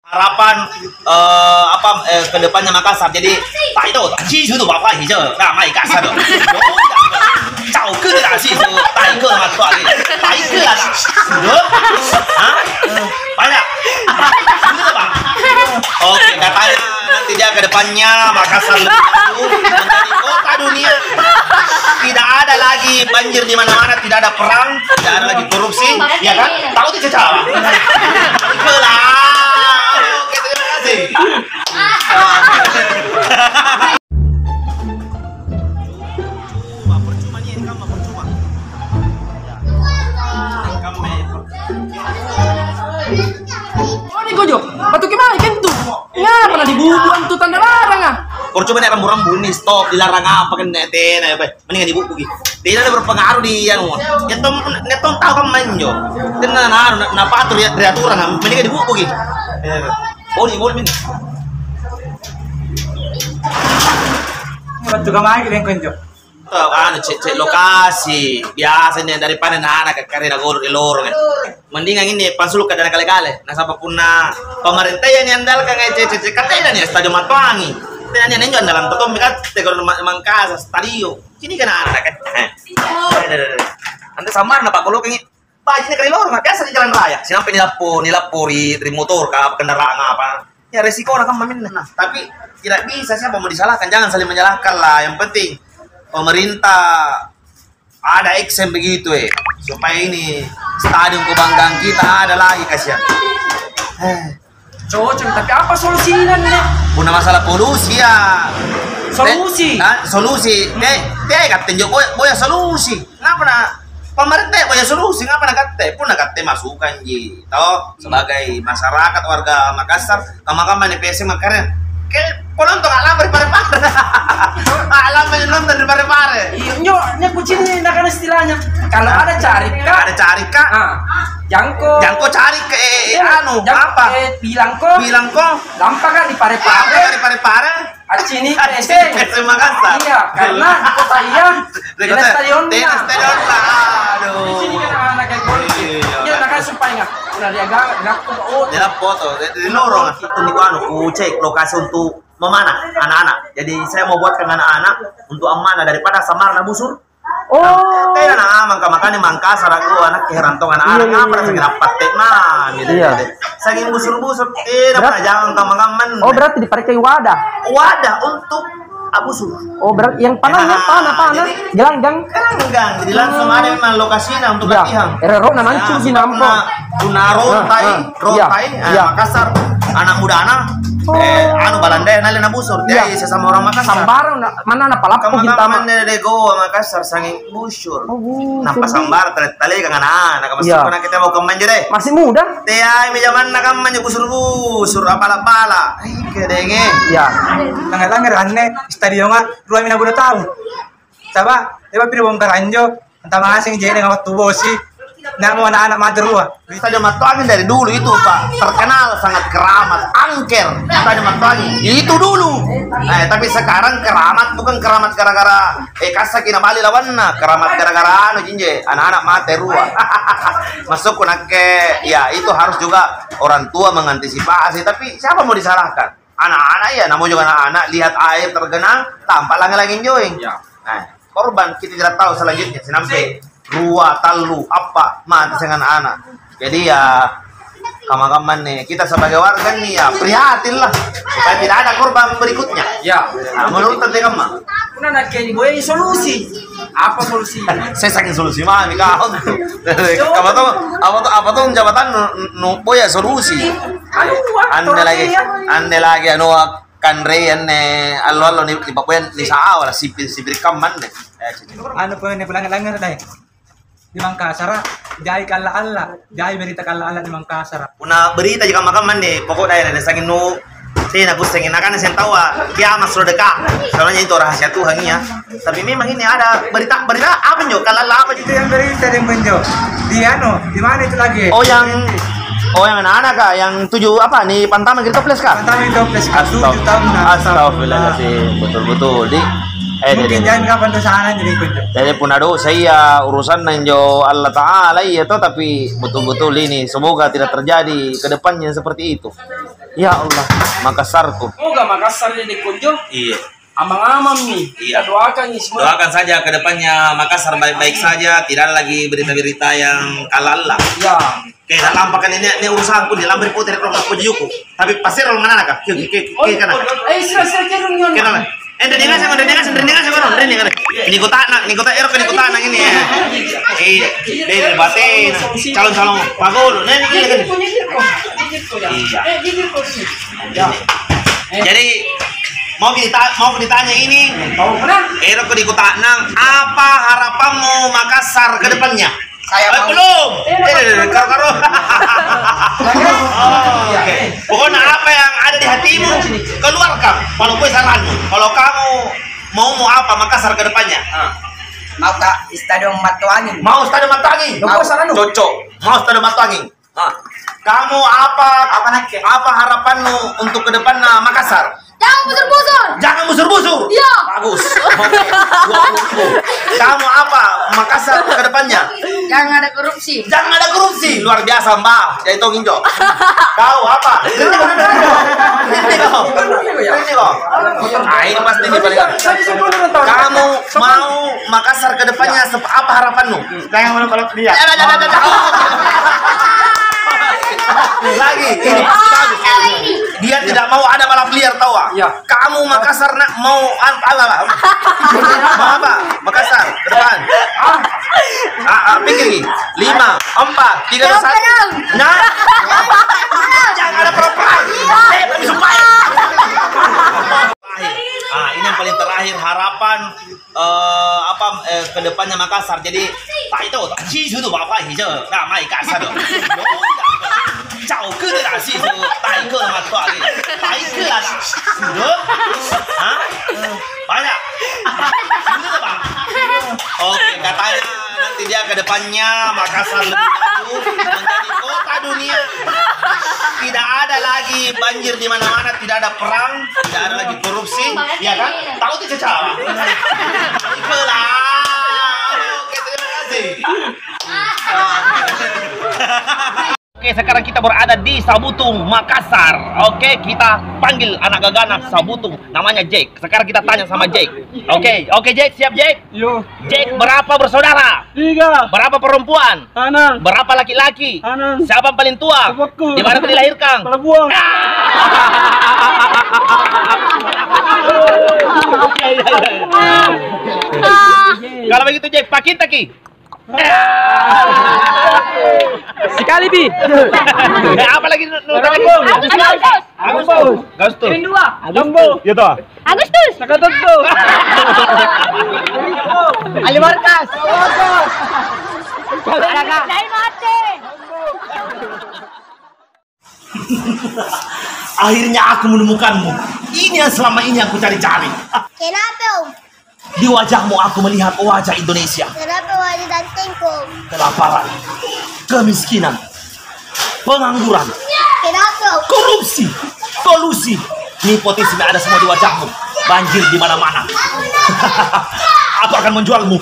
harapan ke depannya Makassar. Jadi Pak itu其实都把话题就让麦克萨的找个的打戏就带一个嘛多的打一个啦banyak bener Pak. Oke, katanya nanti dia ke depannya Makassar lebih maju menjadi kota dunia. Tidak ada lagi banjir di mana-mana, tidak ada perang, tidak ada lagi korupsi, ya kan? Tahu itu cara. Itulah. Oke, terima kasih. Percuma nih, kamu percuma. Oh, ini gojo. Batu gimana kan tuh? Ya, pernah dibubuhan tuh tanda larang ah. Percuma nih rambu-rambu nih stop dilarang apa kan neten apa mendingan dibuku gitu. Tidak ada berpengaruh di yang ngetong tahu kan manjo. Karena na patur ya aturan mendingan dibuku gitu. Boleh min. Juga main kalian konjo. Kan cek lokasi biasanya daripada anak ke karena gol di lorong. Mendingan ini pasul ke dana kale-kale. Nah siapapun pemerintah yang andalkan cek katanya nih stadion Matuangi. Tanya nenjo andalan totom kat tegor Mangkasa stadio. Sini kan anak kan. Anda samar na Pak kalau kengit. Pak ini kali lorong biasa di jalan raya. Sinampe nilapuri motor ka kendaraan apa. Ya resiko orang kan mamin. Nah, tapi tidak bisa siapa mau disalahkan, jangan saling menyalahkan lah. Yang penting pemerintah ada action begitu supaya ini stadion kebanggaan kita ada lagi kasihan. Cocok, tapi apa solusinya nih? Punya masalah polusi ya. Solusi. Solusi. Dia kata boya solusi. Ngapa na pemerintah boya solusi? Ngapa na kata? Pun na kata masukan ji. Tahu sebagai masyarakat warga Makassar, kamar-kamar di PC makarnya. Kayak penonton alam berpare-pare. Alam menonton berpare-pare. Iya, kucing ini nak istilahnya. Kalau ada carika. Jangko cari ke apa? Bilang ko. Lampa kan di pare-pare. Acini terima kasih. Iya, karena kota iya. Di stadion. Aduh. Di sini kan anak kayak gol. Iya, nak supaya enggak. Udah dia enggak dia foto di lorong ku cek lokasi untuk memanah anak-anak. Jadi saya mau buat dengan anak-anak untuk amanah daripada Samarna busur. Oh. Teh na makanya Mangkasar aku anak keherantongan anak apa rasanya dapat teh mah gitu. Saking busur-busur dapat jangan kaman-kaman. Oh, berarti dipakai wadah. Wadah untuk abusur. Oh, berarti yang panahnya panah. Gelanggang. Jadi langsung ada memang lokasinya untuk latihan. Erero nanancu di nampo. Rotai, Makassar. Anak muda Balanda nalin na busur. Dia sesama orang Makassar. Sambar mana na palapo kita mah. De go Makassar sanging busur. Nampak sambar tali kang anak masuk na kita mau keman jere. Masih muda. Teh ay zaman na kam busur apala-pala. Ay kedenge. Ya. Langar anne stadion nga 2020 tahun. Coba, pilih bongkar anjo. Entah masing jene ngawat tubo sih. Namo anak-anak madrua. Stadion Matuangi dari dulu itu Pak terkenal sangat keramat, angker Stadion Matuangi itu dulu. Tapi sekarang keramat bukan keramat gara-gara kasa kina bali lawanna, keramat gara-gara jinje anak-anak materua. Masuk ke ya itu harus juga orang tua mengantisipasi. Tapi siapa mau disalahkan? Anak-anak ya, namun juga anak-anak lihat air tergenang tampak langit-langit joing. Korban kita tidak tahu selanjutnya sinampe Rua, talu, apa, mati dengan anak. Jadi ya, kaman-kaman nih, kita sebagai warga nih ya, prihatin lah. Supaya tidak ada korban berikutnya. Ya. Menurut tante kamu? Kuna nak kayak boy solusi. Apa solusinya? Saya saking solusi mah, nih kau. Apa tuh jabatan boy ya solusi. Ande lagi kan reyan allo ni papuyan ni sa wala sipir kaman nih. Ano po ini pulang-langar dai. Di Mangkasar, jai kala-ala, jai berita kala-ala di Mangkasar. Una berita juga makaman nih, pokok daerah sangin nu saya nak pusing enakan saya tahu kiamat sudah dekat. Soalnya itu rahasia Tuhan ya. Tapi memang ini ada berita apa njo? Kala-ala apa itu yang berita yang menjo? Di di mana itu lagi? Oh yang anak-anak kah? Yang 7 apa nih Pantaman Toples kah? Pantaman Toples kah? 7 tahun. Astagfirullahaladzim, betul-betul. Mungkin jangan kapan tuh sana jadi ikut. Jadi pun aduh saya urusan nanjo Allah Ta'ala iya toh, tapi betul-betul ini semoga tidak terjadi ke depannya seperti itu. Ya Allah, Makassarku. Moga Makassar ini kunjo. Iya. Amang-amang nih. Iya. Kita doakan nih semua. Doakan saja ke depannya Makassar baik-baik saja, tidak ada lagi berita-berita yang kalala. Ya. Kayak dalam pakan ini urusanku di lamber putih kalau aku juku. Tapi pasti orang mana kah? Kayak kana. Sila kerong yun. Kana. Dengar sama. Ini kota erok ini kota nang ini ya. Dari batin calon-calon pagolo. Nah ini kan. Iya. Jadi mau ditanya ini, erok di kota nang apa harapanmu Makassar ke depannya? Saya belum. Karo. Oke. Pokoknya apa yang ada di hatimu keluarkan. Kalau gue saranmu, kalau kamu mau apa Makassar ke depannya? Mau tak Stadion Matuangin? Mau Stadion Matuangin? Cocok. Mau Stadion Matuangin. Kamu apa harapanmu untuk ke depan Makassar? Jangan busur-busur. Jangan busur-busur. Iya. Bagus. Kamu apa Makassar ke depannya? Jangan ada korupsi. Jangan ada korupsi. Luar biasa, Mbak. Jadi tongin Jo. Kau apa? Ini kok. Ah, ini pasti nih paling. Kamu mau Makassar ke depannya apa harapanmu? Kayak mau kalau dia. Lagi ini bagus. Dia tidak mau ada balap liar tahu ah. Ya. Kamu Makassar mau apa? Mau apa? Makassar ke depan. Pikir nih. 5, 4, 3, 2, 1. Nah. Jangan ada perang. Tapi supaya. Ini yang paling terakhir harapan ke depannya Makassar. Jadi tak itu tak cicu tu apa hijau. Nah, mai kasar tu. 找个的打戏说打一个嘛多少个？打一个啊打banyak bener bang. Oke, katanya nanti dia ke depannya Makassar lebih maju menjadi kota dunia. Tidak ada lagi banjir di mana-mana, tidak ada perang, tidak ada lagi korupsi, ya kan? Tahu itu cara. Itulah. Oke, terima kasih. Oke, sekarang kita berada di Sabutung, Makassar. Oke, kita panggil anak gagana Sabutung, namanya Jake. Sekarang kita tanya sama Jake. Oke, Jake, siap Jake? Yo. Jake, berapa bersaudara? 3. Berapa perempuan? Anak. Berapa laki-laki? Anak. Siapa yang paling tua? Bapakku. Di mana kau dilahirkan? Pelabuhan. Kalau begitu Jake, pakita ki. Sekali bi. Apa lagi? Agustus. Ya toh. Agustus. Ali Markas. Dari mati. Akhirnya aku menemukanmu. Ini yang selama ini aku cari-cari. Kenapa Om? Di wajahmu aku melihat wajah Indonesia. Kenapa wajah gantengku? Kelaparan, kemiskinan, pengangguran, Kenapa Om? korupsi, kolusi, nepotisme ada semua di wajahmu. Banjir di mana-mana. Aku akan menjualmu.